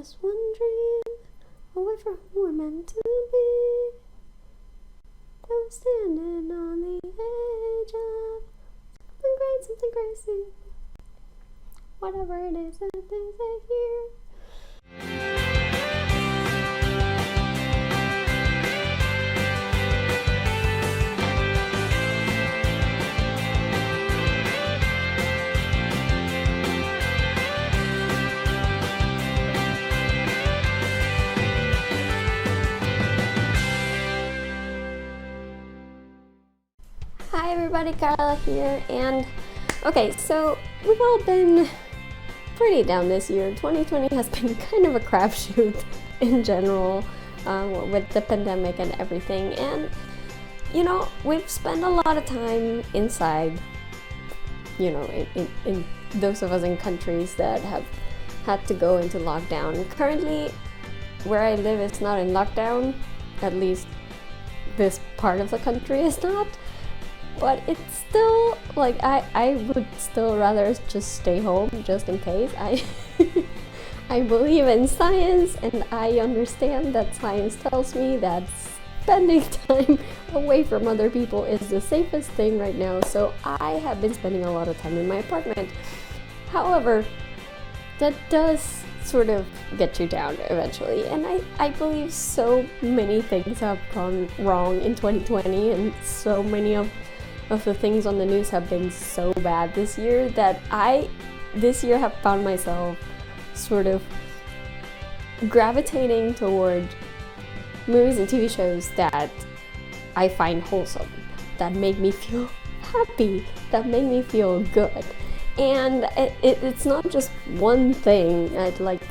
just one dream away from who we're meant to be. I'm standing on the edge of something great, something crazy. Whatever it is that things I hear. Hi everybody, Carla here, and okay, so we've all been pretty down this year. 2020 has been kind of a crapshoot in general with the pandemic and everything, and you know, we've spent a lot of time inside, you know, in those of us in countries that have had to go into lockdown. Currently, where I live, it's not in lockdown, at least this part of the country is not. But it's still, like, I would still rather just stay home just in case. I believe in science, and I understand that science tells me that spending time away from other people is the safest thing right now. So I have been spending a lot of time in my apartment. However, that does sort of get you down eventually. And I believe so many things have gone wrong in 2020, and so many of the things on the news have been so bad this year that this year have found myself sort of gravitating toward movies and TV shows that I find wholesome, that make me feel happy, that make me feel good. And it's not just one thing. Like,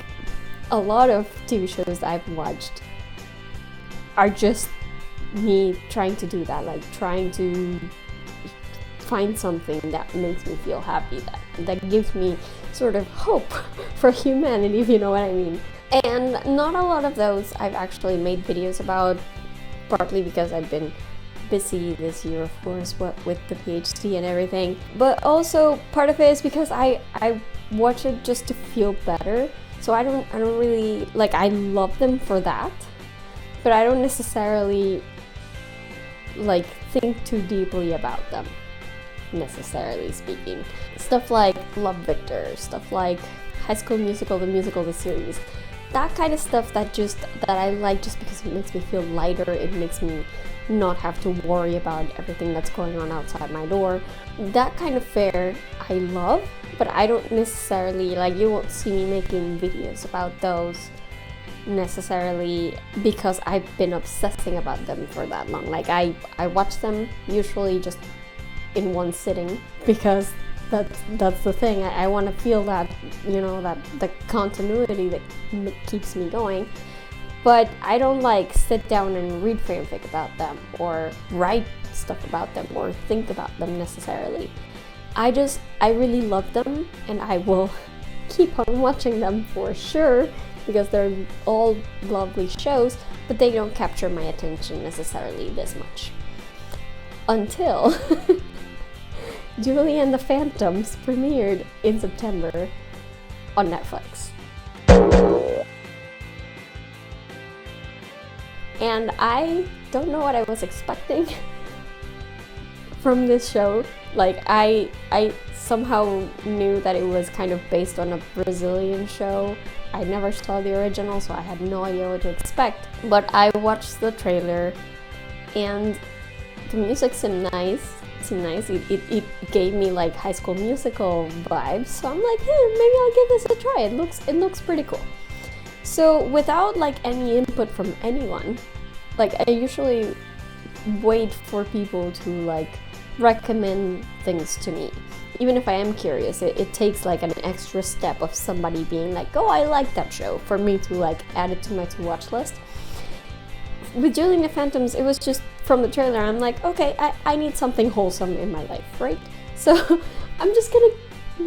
a lot of TV shows I've watched are just me trying to do that, like trying to find something that makes me feel happy, that gives me sort of hope for humanity, if you know what I mean. And not a lot of those I've actually made videos about, partly because I've been busy this year, of course, with the PhD and everything, but also part of it is because I watch it just to feel better. So I don't really, like, I love them for that, but I don't necessarily like think too deeply about them, necessarily speaking. Stuff like Love Victor, stuff like High School Musical, the musical, the series, that kind of stuff that I like just because it makes me feel lighter. It makes me not have to worry about everything that's going on outside my door. That kind of fare I love, but I don't necessarily, like, you won't see me making videos about those necessarily because I've been obsessing about them for that long. Like, I watch them usually just in one sitting because that's the thing. I want to feel that, you know, that the continuity that keeps me going. But I don't like sit down and read fanfic about them or write stuff about them or think about them necessarily. I really love them, and I will keep on watching them for sure because they're all lovely shows, but they don't capture my attention necessarily this much. Until Julie and the Phantoms premiered in September on Netflix. And I don't know what I was expecting from this show. Like, I somehow knew that it was kind of based on a Brazilian show. I never saw the original, so I had no idea what to expect. But I watched the trailer, and the music seemed nice. It gave me like High School Musical vibes. So I'm like, hey, maybe I'll give this a try. It looks pretty cool. So without like any input from anyone, like, I usually wait for people to like recommend things to me. Even if I am curious, it takes like an extra step of somebody being like, oh, I like that show, for me to like add it to my to-watch list. With Julie and the Phantoms, it was just from the trailer, I'm like, okay, I need something wholesome in my life, right? So I'm just gonna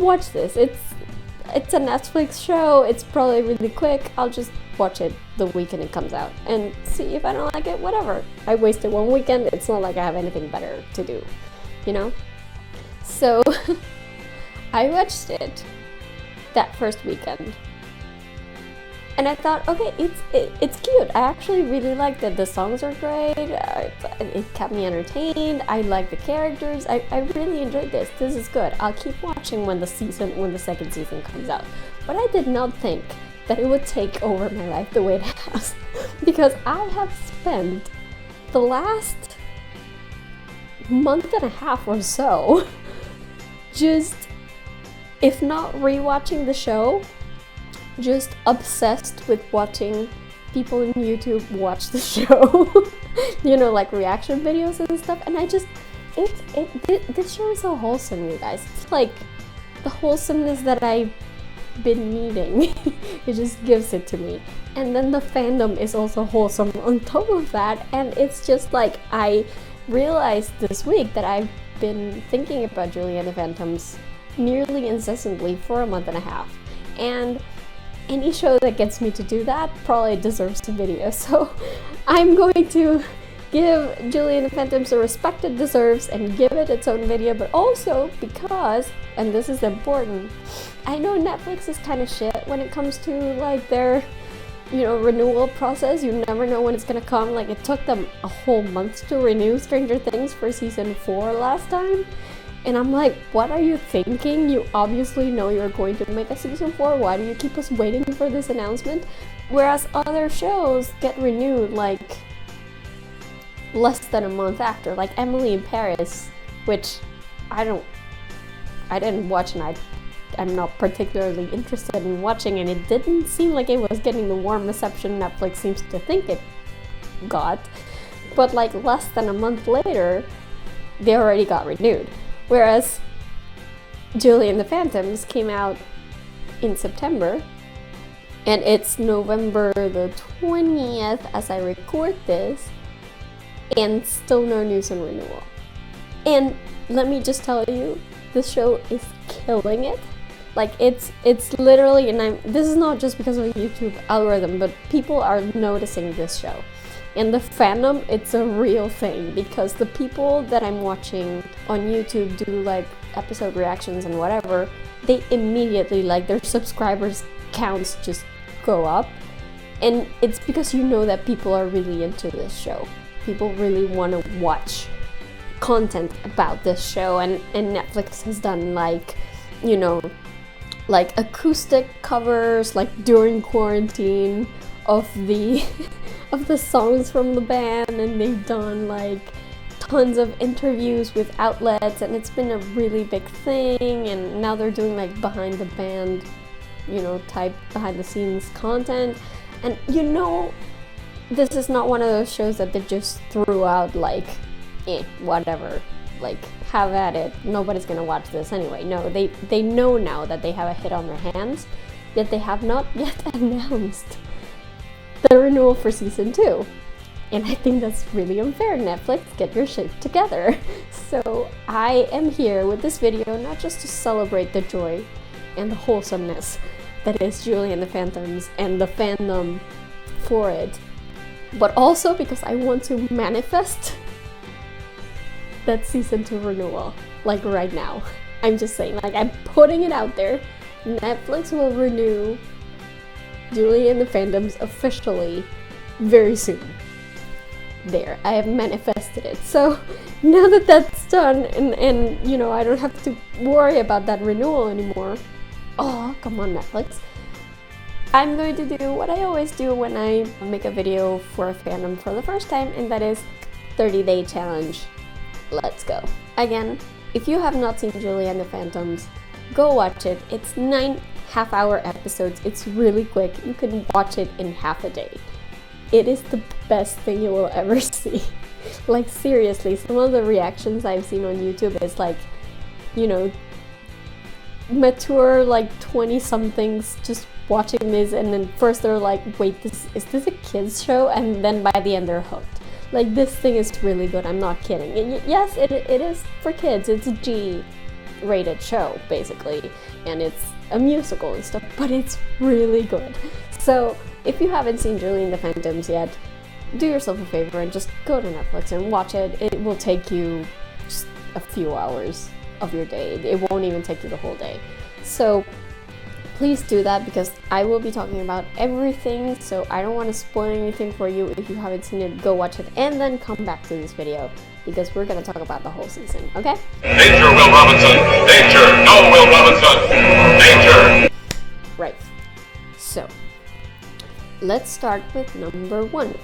watch this. It's a Netflix show, it's probably really quick, I'll just watch it the weekend it comes out and see if I don't like it, whatever. I wasted one weekend, it's not like I have anything better to do, you know? So I watched it that first weekend, And I thought, okay, it's cute. I actually really liked it. The songs are great. It kept me entertained. I like the characters. I really enjoyed this. This is good. I'll keep watching when the second season comes out. But I did not think that it would take over my life the way it has, because I have spent the last month and a half or so just, if not rewatching the show, just obsessed with watching people in YouTube watch the show. You know, like reaction videos and stuff. And I just, this show is so wholesome, you guys. It's like the wholesomeness that I've been needing. It just gives it to me. And then the fandom is also wholesome on top of that. And it's just like, I realized this week that I've been thinking about Julie and the Phantoms nearly incessantly for a month and a half. And any show that gets me to do that probably deserves a video. So I'm going to give Julie and the Phantoms the respect it deserves and give it its own video, but also because, and this is important, I know Netflix is kind of shit when it comes to like their, you know, renewal process. You never know when it's gonna come. Like, it took them a whole month to renew Stranger Things for season 4 last time. And I'm like, what are you thinking? You obviously know you're going to make a season 4. Why do you keep us waiting for this announcement? Whereas other shows get renewed like less than a month after. Like Emily in Paris, which I didn't watch, and I'm not particularly interested in watching, and it didn't seem like it was getting the warm reception Netflix seems to think it got. But like less than a month later, they already got renewed. Whereas Julie and the Phantoms came out in September, and it's November the 20th as I record this, and still no news on renewal. And let me just tell you, this show is killing it. Like, it's literally, and this is not just because of the YouTube algorithm, but people are noticing this show. And the fandom, it's a real thing, because the people that I'm watching on YouTube do like episode reactions and whatever, they immediately, like, their subscribers counts just go up. And it's because you know that people are really into this show. People really want to watch content about this show, and Netflix has done like, you know, like acoustic covers like during quarantine of the of the songs from the band, and they've done like tons of interviews with outlets, and it's been a really big thing. And now they're doing like behind the band, you know, type behind the scenes content. And you know, this is not one of those shows that they just threw out like, whatever, like, have at it, nobody's gonna watch this anyway. No, they know now that they have a hit on their hands, yet they have not yet announced the renewal for season 2. And I think that's really unfair. Netflix, get your shit together. So I am here with this video not just to celebrate the joy and the wholesomeness that is Julie and the Phantoms and the fandom for it, but also because I want to manifest that season 2 renewal, like right now. I'm just saying, like, I'm putting it out there. Netflix will renew Julie and the Phantoms officially very soon. There, I have manifested it. So now that that's done, and you know, I don't have to worry about that renewal anymore. Oh, come on, Netflix. I'm going to do what I always do when I make a video for a fandom for the first time, and that is 30-day challenge. Let's go. Again, if you have not seen Julie and the Phantoms, go watch it. It's 9 half-hour episodes. It's really quick. You can watch it in half a day. It is the best thing you will ever see. Like, seriously, some of the reactions I've seen on YouTube is like, you know, mature like 20-somethings just watching this, and then first they're like, wait, is this a kids show? And then by the end they're hooked. Like, this thing is really good, I'm not kidding. Yes, it is for kids. It's a G-rated show, basically, and it's a musical and stuff, but it's really good. So if you haven't seen Julie and the Phantoms yet, do yourself a favor and just go to Netflix and watch it. It will take you just a few hours of your day. It won't even take you the whole day. So please do that, because I will be talking about everything, so I don't want to spoil anything for you. If you haven't seen it, go watch it and then come back to this video, because we're gonna talk about the whole season, okay? Danger, Will Robinson! Danger! No, Will Robinson! Danger! Right. So, let's start with number 1.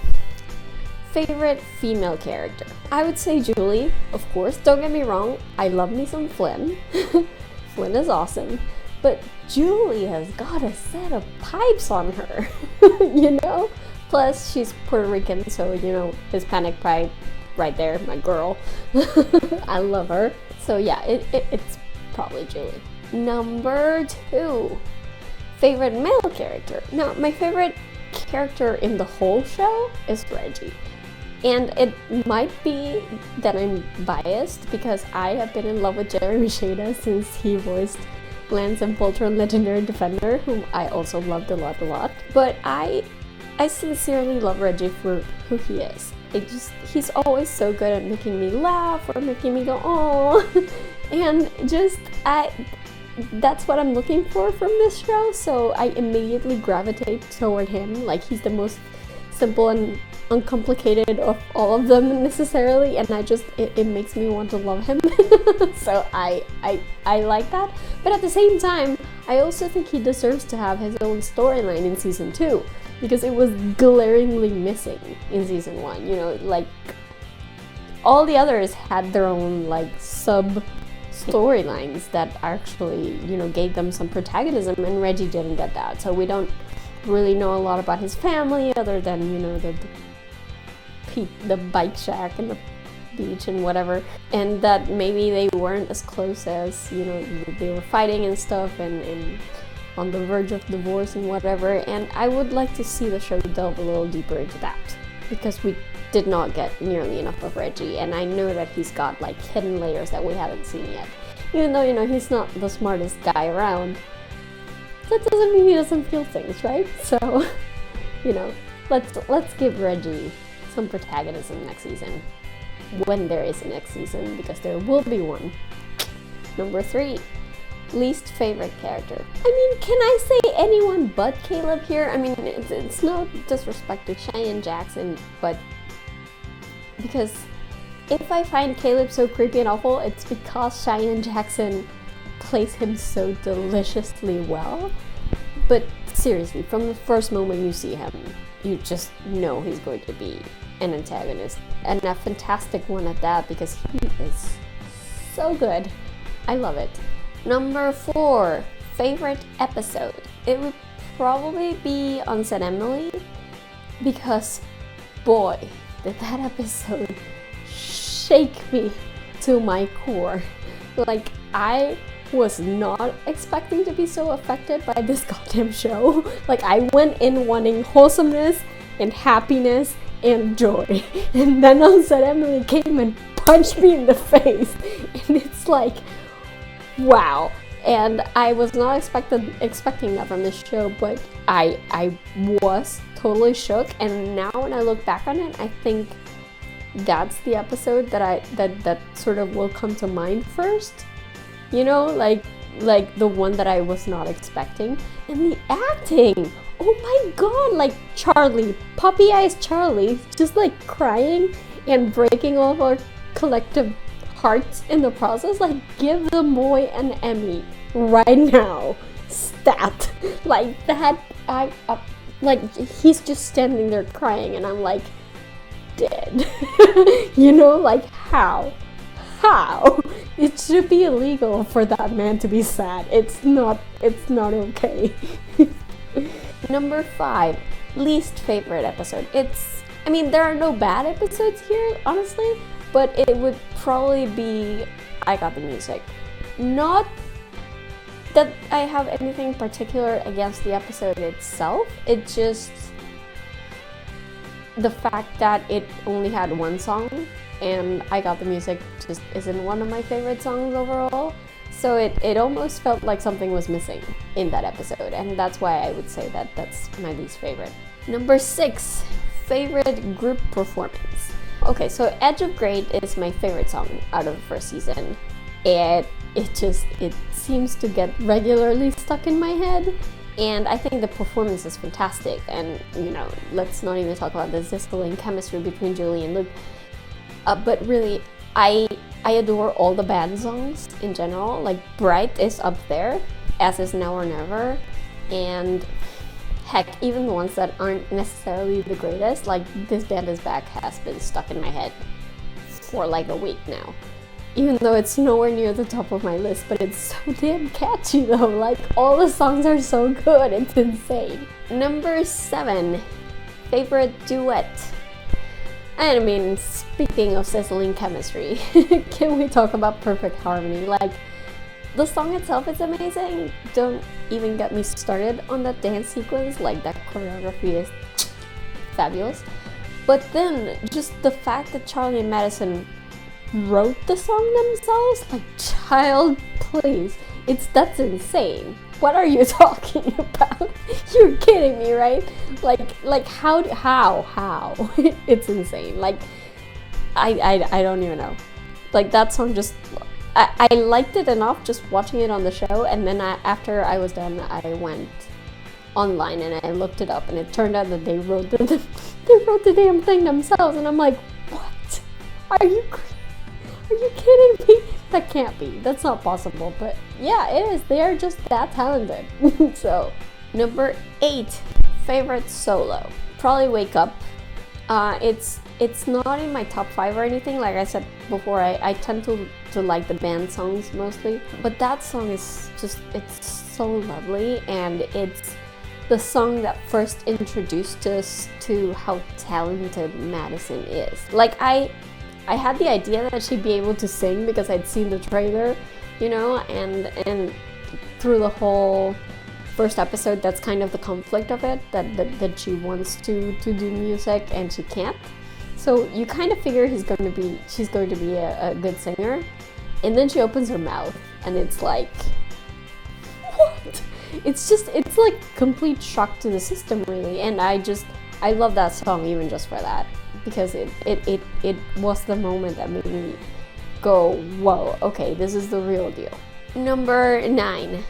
Favorite female character. I would say Julie, of course. Don't get me wrong, I love me some Flynn. Flynn is awesome. But Julie has got a set of pipes on her, you know? Plus, she's Puerto Rican, so, you know, Hispanic pride right there, my girl. I love her. So yeah, it's probably Julie. Number 2. Favorite male character. Now, my favorite character in the whole show is Reggie. And it might be that I'm biased, because I have been in love with Jeremy Shada since he voiced Lance in Voltron Legendary Defender, whom I also loved a lot. But I sincerely love Reggie for who he is. He's always so good at making me laugh or making me go, oh, and just, that's what I'm looking for from this show, so I immediately gravitate toward him. Like, he's the most simple and uncomplicated of all of them necessarily, and it makes me want to love him. So I like that. But at the same time, I also think he deserves to have his own storyline in season 2, because it was glaringly missing in season 1. You know, like, all the others had their own like sub storylines that actually, you know, gave them some protagonism, and Reggie didn't get that. So we don't really know a lot about his family, other than, you know, the bike shack and the beach and whatever, and that maybe they weren't as close as, you know, they were fighting and stuff, and on the verge of divorce and whatever. And I would like to see the show delve a little deeper into that, because we did not get nearly enough of Reggie, and I know that he's got like hidden layers that we haven't seen yet. Even though, you know, he's not the smartest guy around, that doesn't mean he doesn't feel things, right? So, you know, let's give Reggie some protagonism next season, when there is a next season, because there will be one. Number 3, least favorite character. I mean, can I say anyone but Caleb here? I mean, it's no disrespect to Cheyenne Jackson, but because if I find Caleb so creepy and awful, it's because Cheyenne Jackson plays him so deliciously well. But seriously, from the first moment you see him, you just know he's going to be an antagonist, and a fantastic one at that, because he is so good. I love it. Number 4, favorite episode. It would probably be Unsaid Emily, because boy, did that episode shake me to my core. Like, I was not expecting to be so affected by this goddamn show. Like, I went in wanting wholesomeness and happiness and joy, and then Unsaid Emily came and punched me in the face, and it's like, wow. And I was not expecting that from this show, but I was totally shook. And now when I look back on it, I think that's the episode that sort of will come to mind first. You know, like the one that I was not expecting. And the acting, oh my god, like Charlie, puppy eyes Charlie, just like crying and breaking all of our collective hearts in the process. Like, give the boy an Emmy right now. Stat. Like that, like, he's just standing there crying, and I'm like, dead. You know, like, how? It should be illegal for that man to be sad. It's not okay. Number 5, least favorite episode. I mean, there are no bad episodes here, honestly, but it would probably be I Got the Music. Not that I have anything particular against the episode itself, it's just the fact that it only had one song, and I Got the Music just isn't one of my favorite songs overall. So it almost felt like something was missing in that episode, and that's why I would say that that's my least favorite. Number 6, favorite group performance. Okay, so Edge of Great is my favorite song out of the first season. it seems to get regularly stuck in my head. And I think the performance is fantastic. And, let's not even talk about the sizzling chemistry between Julie and Luke. But really, I adore all the band songs in general. Like, Bright is up there, as is Now or Never. And heck, even the ones that aren't necessarily the greatest, like This Band Is Back, has been stuck in my head for like a week now. Even though it's nowhere near the top of my list, but it's so damn catchy though. Like, all the songs are so good, it's insane. Number 7, favorite duet. And I mean, speaking of sizzling chemistry, can we talk about Perfect Harmony? Like, the song itself is amazing. Don't even get me started on that dance sequence. Like, that choreography is fabulous. But then, just the fact that Charlie and Madison wrote the song themselves, like, child, please, that's insane. What are you talking about? You're kidding me, right? Like how? It's insane. Like, I don't even know. Like, that song just, I liked it enough just watching it on the show, and then after I was done, I went online and I looked it up, and it turned out that they wrote the damn thing themselves, and I'm like, what? Are you kidding me? That can't be. That's not possible. But yeah, it is. They are just that talented. So, number 8, favorite solo. Probably Wake Up. It's not in my top 5 or anything. Like I said before, I tend to like the band songs mostly. But that song is just, it's so lovely, and it's the song that first introduced us to how talented Madison is. Like, I had the idea that she'd be able to sing because I'd seen the trailer, and through the whole first episode, that's kind of the conflict of it, that she wants to do music and she can't. So you kind of figure she's going to be a good singer, and then she opens her mouth and it's like, what? It's like complete shock to the system, really. And I love that song even just for that, because it was the moment that made me go, whoa, okay, this is the real deal. Number 9,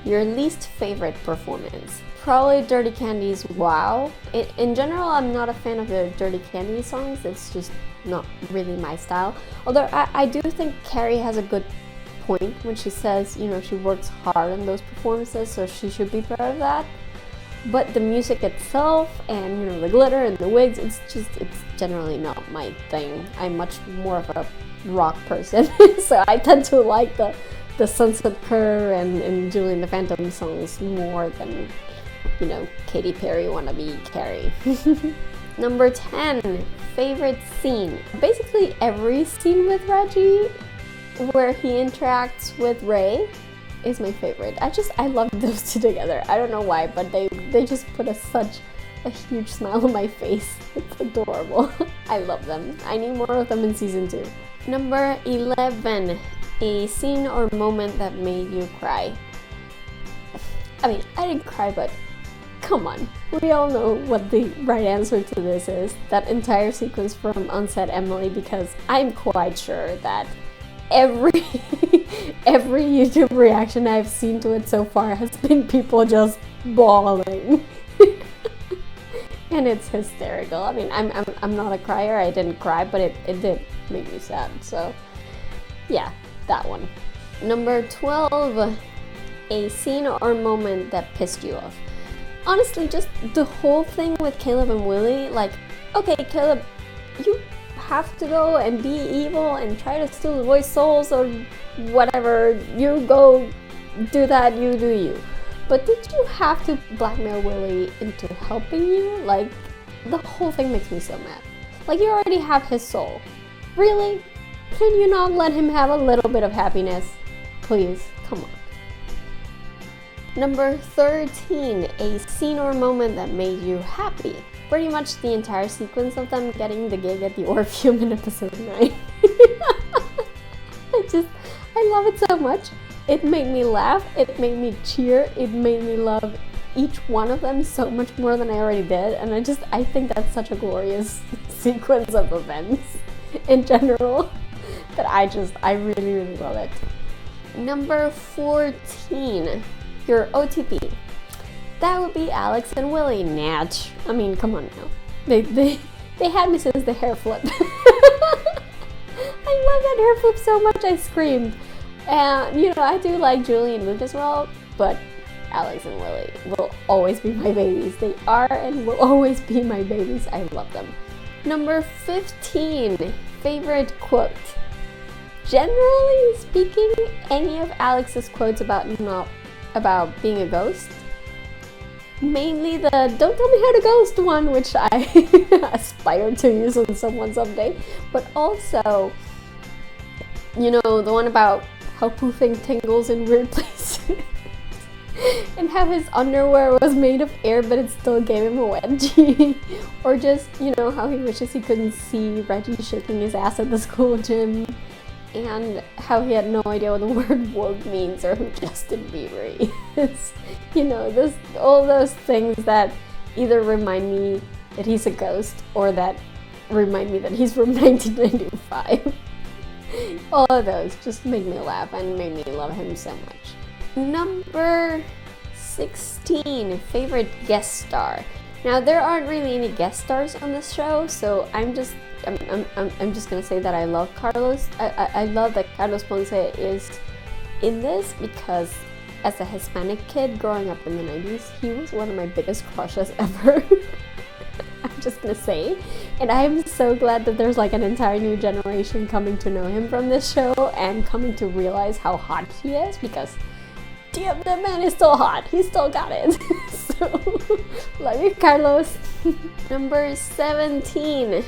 your least favorite performance. Probably Dirty Candy's Wow. In general, I'm not a fan of the Dirty Candy songs. It's just not really my style. Although I do think Carrie has a good point when she says, she works hard on those performances, so she should be proud of that. But the music itself and, the glitter and the wigs, it's generally not my thing. I'm much more of a rock person, so I tend to like the Sunset Curve and Julie and the Phantom songs more than, Katy Perry wannabe Carrie. Number 10, favorite scene. Basically every scene with Reggie where he interacts with Ray is my favorite. I love those two together. I don't know why, but they just put such a huge smile on my face. It's adorable. I love them. I need more of them in season 2. Number 11, a scene or moment that made you cry. I mean, I didn't cry, but come on. We all know what the right answer to this is. That entire sequence from Unsaid Emily, because I'm quite sure that every YouTube reaction I've seen to it so far has been people just bawling. And it's hysterical. I mean, I'm not a crier. I didn't cry, but it did make me sad. So yeah, that one. Number 12, a scene or moment that pissed you off. Honestly, just the whole thing with Caleb and Willie. Like, okay, Caleb, you have to go and be evil and try to steal the boys' souls or whatever. You go do that, you do you. But did you have to blackmail Willie into helping you? Like, the whole thing makes me so mad. Like, you already have his soul. Really? Can you not let him have a little bit of happiness? Please, come on. Number 13, a scene or moment that made you happy. Pretty much the entire sequence of them getting the gig at the Orpheum in episode 9. I love it so much. It made me laugh, it made me cheer, it made me love each one of them so much more than I already did, and I think that's such a glorious sequence of events in general. that I really, really love it. Number 14, your OTP. That would be Alex and Willie. Natch. I mean, come on now. They had me since the hair flip. I love that hair flip so much, I screamed. And, you know, I do like Julie and Luke as well, but Alex and Willie will always be my babies. They are and will always be my babies. I love them. Number 15, favorite quote. Generally speaking, any of Alex's quotes about being a ghost. Mainly the "don't tell me how to ghost" one, which I aspire to use on someone someday. But also, you know, the one about how poofing tingles in weird places. And how his underwear was made of air but it still gave him a wedgie. Or just, you know, how he wishes he couldn't see Reggie shaking his ass at the school gym. And how he had no idea what the word woke means or who Justin Bieber is. You know, all those things that either remind me that he's a ghost or that remind me that he's from 1995. All of those just make me laugh and made me love him so much. Number 16, favorite guest star. Now there aren't really any guest stars on this show, so I'm just gonna say that I love Carlos. I love that Carlos Ponce is in this because as a Hispanic kid growing up in the 90s, he was one of my biggest crushes ever. I'm just gonna say. And I am so glad that there's like an entire new generation coming to know him from this show and coming to realize how hot he is, because damn, that man is still hot. He still got it. So, love you, Carlos. Number 17,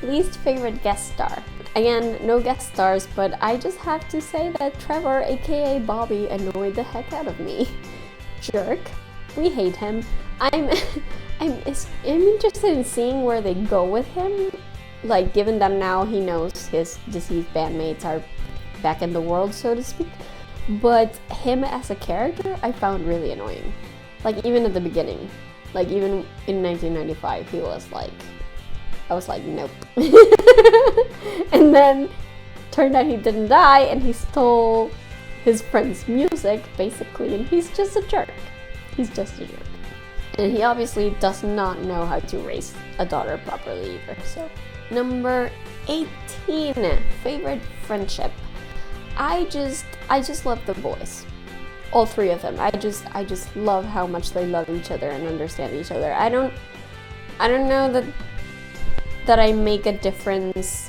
least favorite guest star. Again, no guest stars, but I just have to say that Trevor, aka Bobby, annoyed the heck out of me. Jerk. We hate him. I'm interested in seeing where they go with him. Like, given that now he knows his deceased bandmates are back in the world, so to speak. But him as a character, I found really annoying. Like, even at the beginning. Like, even in 1995, he was like... I was like, nope. And then, turned out he didn't die, and he stole his friend's music, basically, and he's just a jerk. He's just a jerk. And he obviously does not know how to raise a daughter properly either, so. Number 18, favorite friendship. I just love the boys. All three of them. I just love how much they love each other and understand each other. I don't know that I make a difference,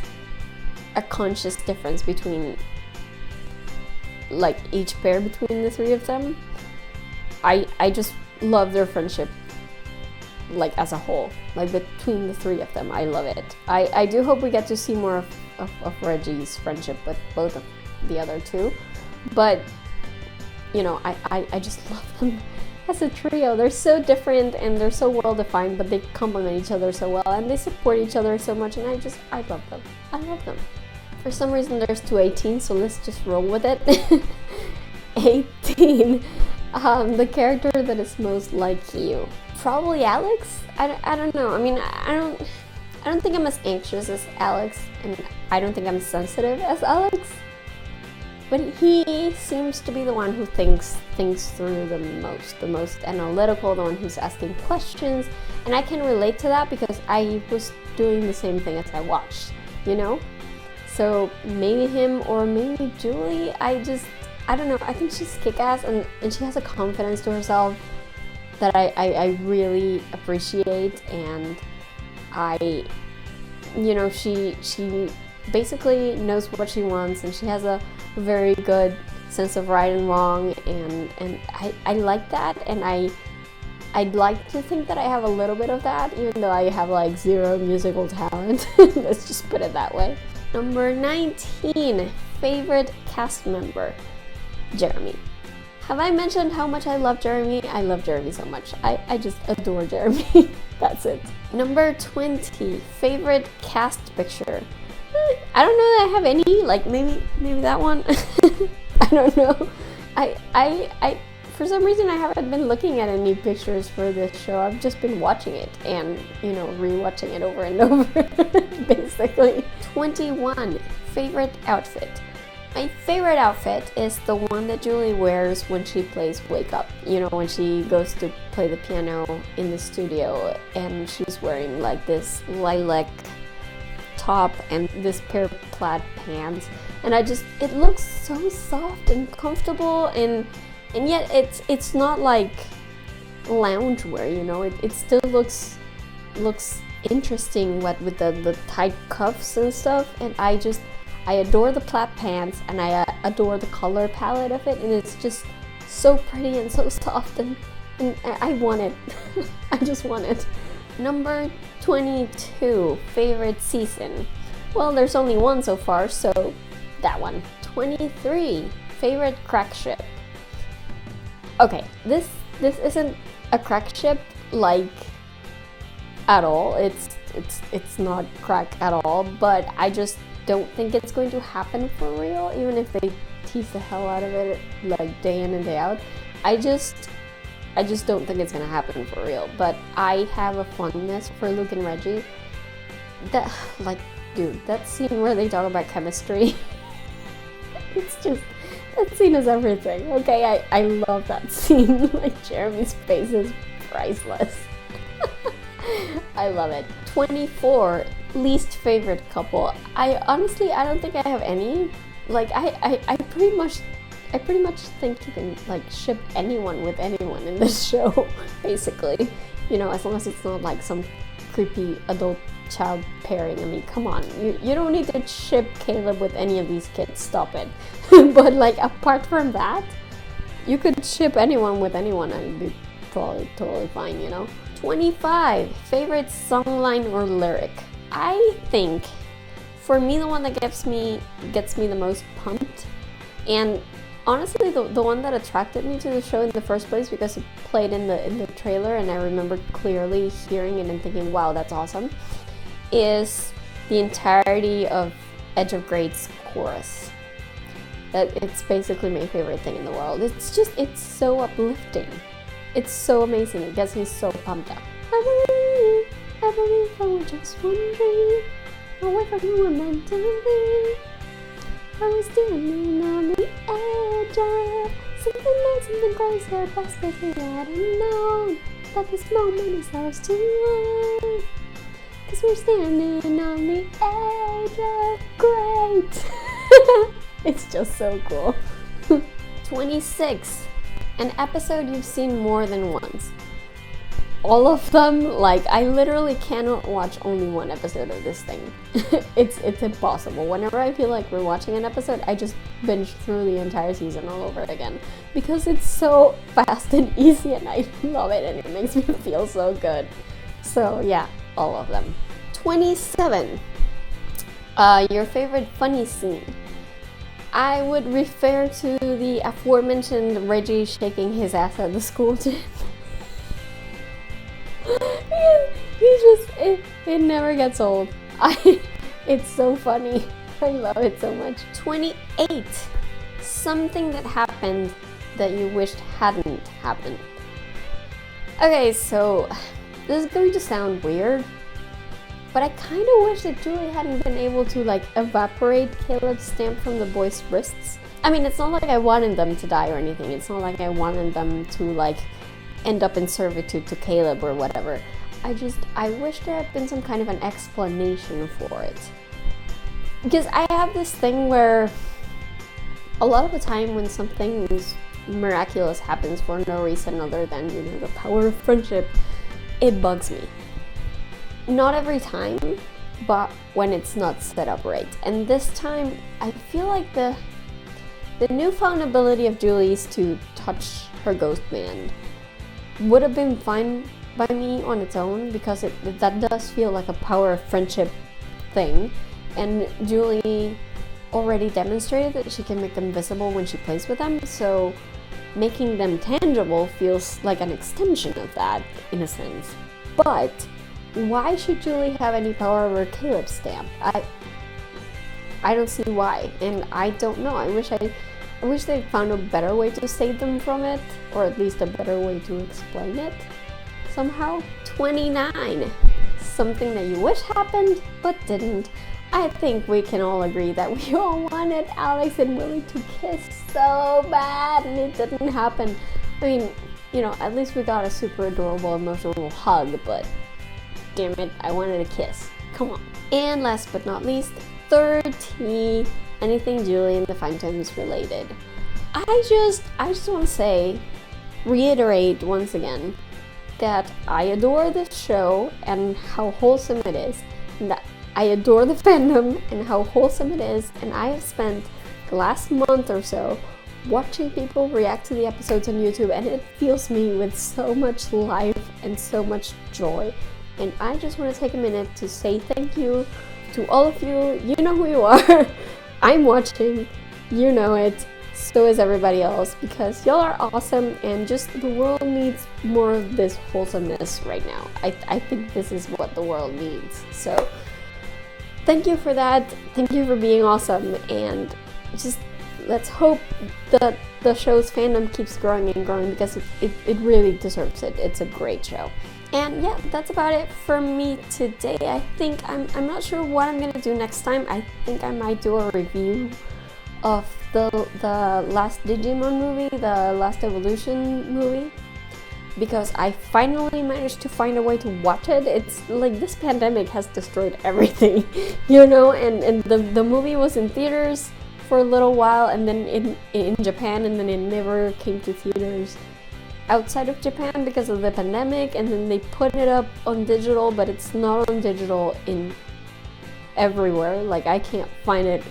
a conscious difference between like each pair between the three of them. I just love their friendship like as a whole. Like between the three of them. I love it. I do hope we get to see more of Reggie's friendship with both of the other two, but you know, I just love them as a trio. They're so different and they're so well defined, but they complement each other so well and they support each other so much, and I love them. I love them. For some reason there's 218, so let's just roll with it. 18, the character that is most like you. Probably Alex? I don't know. I mean, I don't think I'm as anxious as Alex, and I don't think I'm sensitive as Alex. But he seems to be the one who thinks things through the most analytical, the one who's asking questions. And I can relate to that because I was doing the same thing as I watched, you know? So maybe him or maybe Julie. I don't know. I think she's kick-ass and she has a confidence to herself that I really appreciate. And you know, she basically knows what she wants, and she has a very good sense of right and wrong, and I like that, and I'd like to think that I have a little bit of that, even though I have like zero musical talent. Let's just put it that way. Number 19, favorite cast member, Jeremy. Have I mentioned how much I love Jeremy? I love Jeremy so much. I just adore Jeremy. That's it. Number 20, favorite cast picture. I don't know that I have any, like maybe that one. I don't know. I for some reason I haven't been looking at any pictures for this show. I've just been watching it and, you know, rewatching it over and over. Basically. 21, favorite outfit. My favorite outfit is the one that Julie wears when she plays Wake Up. You know, when she goes to play the piano in the studio and she's wearing like this lilac top and this pair of plaid pants. And it looks so soft and comfortable, and yet it's not like loungewear, you know. It still looks interesting with the tight cuffs and stuff, and I adore the plaid pants, and I adore the color palette of it, and it's just so pretty and so soft, and I want it. I just want it. Number 22, favorite season. Well, there's only one so far, so that one. 23, favorite crack ship. Okay, this isn't a crack ship like at all. It's not crack at all, but I just don't think it's going to happen for real, even if they tease the hell out of it like day in and day out. I just don't think it's gonna happen for real. But I have a fondness for Luke and Reggie. That, like, dude, that scene where they talk about chemistry, it's just, that scene is everything. Okay, I love that scene. Like, Jeremy's face is priceless. I love it. 24, least favorite couple. I don't think I have any. Like, I pretty much think you can like ship anyone with anyone in this show, basically. You know, as long as it's not like some creepy adult child pairing. I mean, come on, you don't need to ship Caleb with any of these kids. Stop it. But like, apart from that, you could ship anyone with anyone and it'd be totally fine, you know. 25, favorite songline or lyric. I think for me, the one that gets me the most pumped, and honestly the one that attracted me to the show in the first place, because it played in the trailer and I remember clearly hearing it and thinking, wow, that's awesome, is the entirety of Edge of Great's chorus. That it's basically my favorite thing in the world. It's so uplifting. It's so amazing. It gets me so pumped up. I believe I was just one dream, away from who we're meant to be. I was standing on the edge of something nice, something crazy, the best thing I hadn't known, that this moment is ours to own. 'Cause we're standing on the edge of great. It's just so cool. 26. An episode you've seen more than once. All of them, like, I literally cannot watch only one episode of this thing. It's impossible. Whenever I feel like we're watching an episode, I just binge through the entire season all over again, because it's so fast and easy and I love it and it makes me feel so good. So yeah, all of them. 27. Your favorite funny scene. I would refer to the aforementioned Reggie shaking his ass at the school gym. It never gets old. It's so funny. I love it so much. 28. Something that happened that you wished hadn't happened. Okay, so this is going to sound weird, but I kind of wish that Julie hadn't been able to like evaporate Caleb's stamp from the boys' wrists. I mean, it's not like I wanted them to die or anything. It's not like I wanted them to like end up in servitude to Caleb or whatever. I wish there had been some kind of an explanation for it. Because I have this thing where a lot of the time when something miraculous happens for no reason other than, you know, the power of friendship, it bugs me. Not every time, but when it's not set up right. And this time, I feel like the newfound ability of Julie's to touch her ghost band would have been fine by me on its own, because that does feel like a power of friendship thing. And Julie already demonstrated that she can make them visible when she plays with them, so making them tangible feels like an extension of that, in a sense. But why should Julie have any power over Caleb's stamp? I don't see why, and I don't know. I wish they found a better way to save them from it, or at least a better way to explain it somehow. 29. Something that you wish happened but didn't. I think we can all agree that we all wanted Alex and Willie to kiss so bad, and it didn't happen. I mean, you know, at least we got a super adorable emotional hug, but damn it, I wanted a kiss. Come on. And last but not least, 30, anything Julian the Phantoms related. I just want to reiterate once again that I adore this show and how wholesome it is, and that I adore the fandom and how wholesome it is, and I have spent the last month or so watching people react to the episodes on YouTube, and it fills me with so much life and so much joy. And I just want to take a minute to say thank you to all of you. You know who you are. I'm watching, you know it, so is everybody else, because y'all are awesome, and just the world needs more of this wholesomeness right now. I think this is what the world needs. So thank you for that. Thank you for being awesome, and just let's hope that the show's fandom keeps growing and growing, because it really deserves it. It's a great show. And yeah, that's about it for me today. I think I'm not sure what I'm gonna do next time. I think I might do a review of the last Digimon movie, the Last Evolution movie, because I finally managed to find a way to watch it. It's like this pandemic has destroyed everything, you know, and the movie was in theaters for a little while, and then in Japan, and then it never came to theaters outside of Japan because of the pandemic, and then they put it up on digital, but it's not on digital in everywhere. Like, I can't find it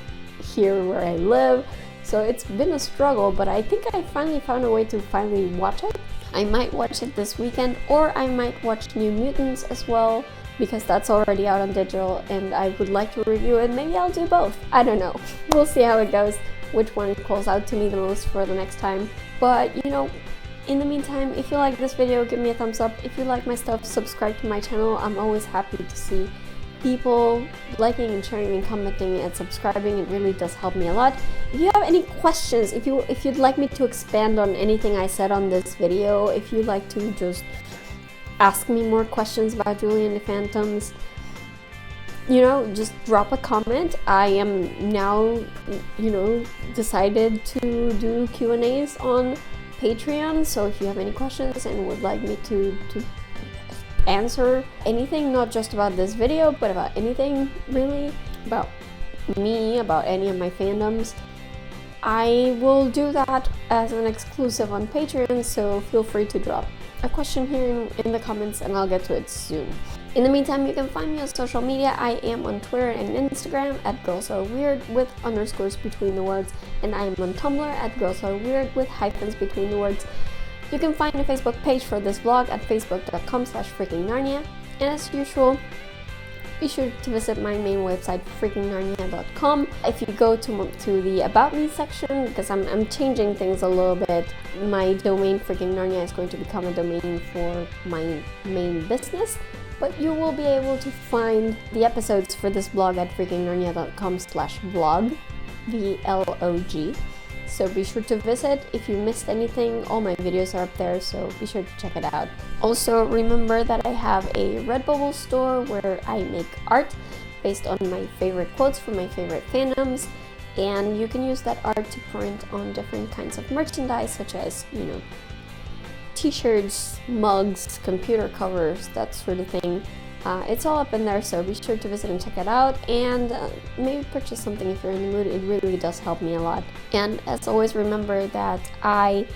here where I live, so it's been a struggle, but I think I finally found a way to finally watch it. I might watch it this weekend, or I might watch New Mutants as well, because that's already out on digital, and I would like to review it. Maybe I'll do both. I don't know. We'll see how it goes, which one calls out to me the most for the next time. But, you know, in the meantime, if you like this video, give me a thumbs up. If you like my stuff, subscribe to my channel. I'm always happy to see people liking and sharing and commenting and subscribing. It really does help me a lot. If you have any questions, if you'd like me to expand on anything I said on this video, if you'd like to just ask me more questions about Julian the Phantoms, you know, just drop a comment. I am now, you know, decided to do Q&As on Patreon, so if you have any questions and would like me to answer anything, not just about this video, but about anything really, about me, about any of my fandoms, I will do that as an exclusive on Patreon, so feel free to drop a question here in the comments and I'll get to it soon. In the meantime, you can find me on social media. I am on Twitter and Instagram at girlsareweird with underscores between the words, and I am on Tumblr at girlsareweird with hyphens between the words. You can find a Facebook page for this vlog at facebook.com/FreakingNarnia, and as usual, be sure to visit my main website, FreakingNarnia.com. If you go to the About Me section, because I'm changing things a little bit, my domain FreakingNarnia is going to become a domain for my main business, but you will be able to find the episodes for this blog at FreakingNarnia.com/vlog, VLOG. So be sure to visit. If you missed anything, all my videos are up there, so be sure to check it out. Also, remember that I have a Redbubble store where I make art based on my favorite quotes from my favorite fandoms, and you can use that art to print on different kinds of merchandise, such as, you know, t-shirts, mugs, computer covers, that sort of thing. It's all up in there, so be sure to visit and check it out, and maybe purchase something if you're in the mood. It really does help me a lot. And as always, remember that I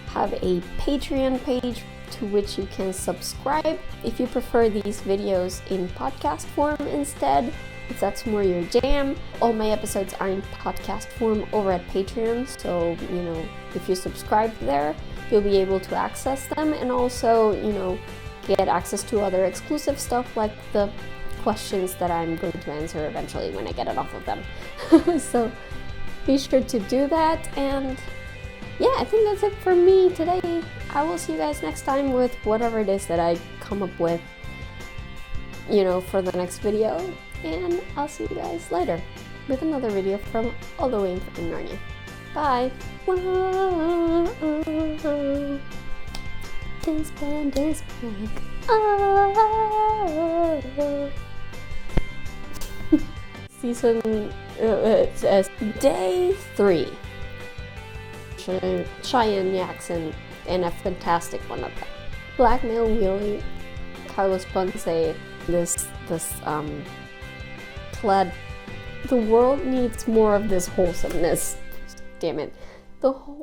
have a Patreon page to which you can subscribe if you prefer these videos in podcast form instead, if that's more your jam. All my episodes are in podcast form over at Patreon, so, you know, if you subscribe there, you'll be able to access them, and also, you know, get access to other exclusive stuff like the questions that I'm going to answer eventually when I get it off of them. So be sure to do that, and yeah, I think that's it for me today. I will see you guys next time with whatever it is that I come up with, you know, for the next video, and I'll see you guys later with another video from all the way in freaking Narnia. Bye! Whoa, this band is back. Oh. season day 3. Cheyenne Jackson and a fantastic one of them. Blackmail Wheelie, Carlos Ponce, this plaid. The world needs more of this wholesomeness. Damn it. The whole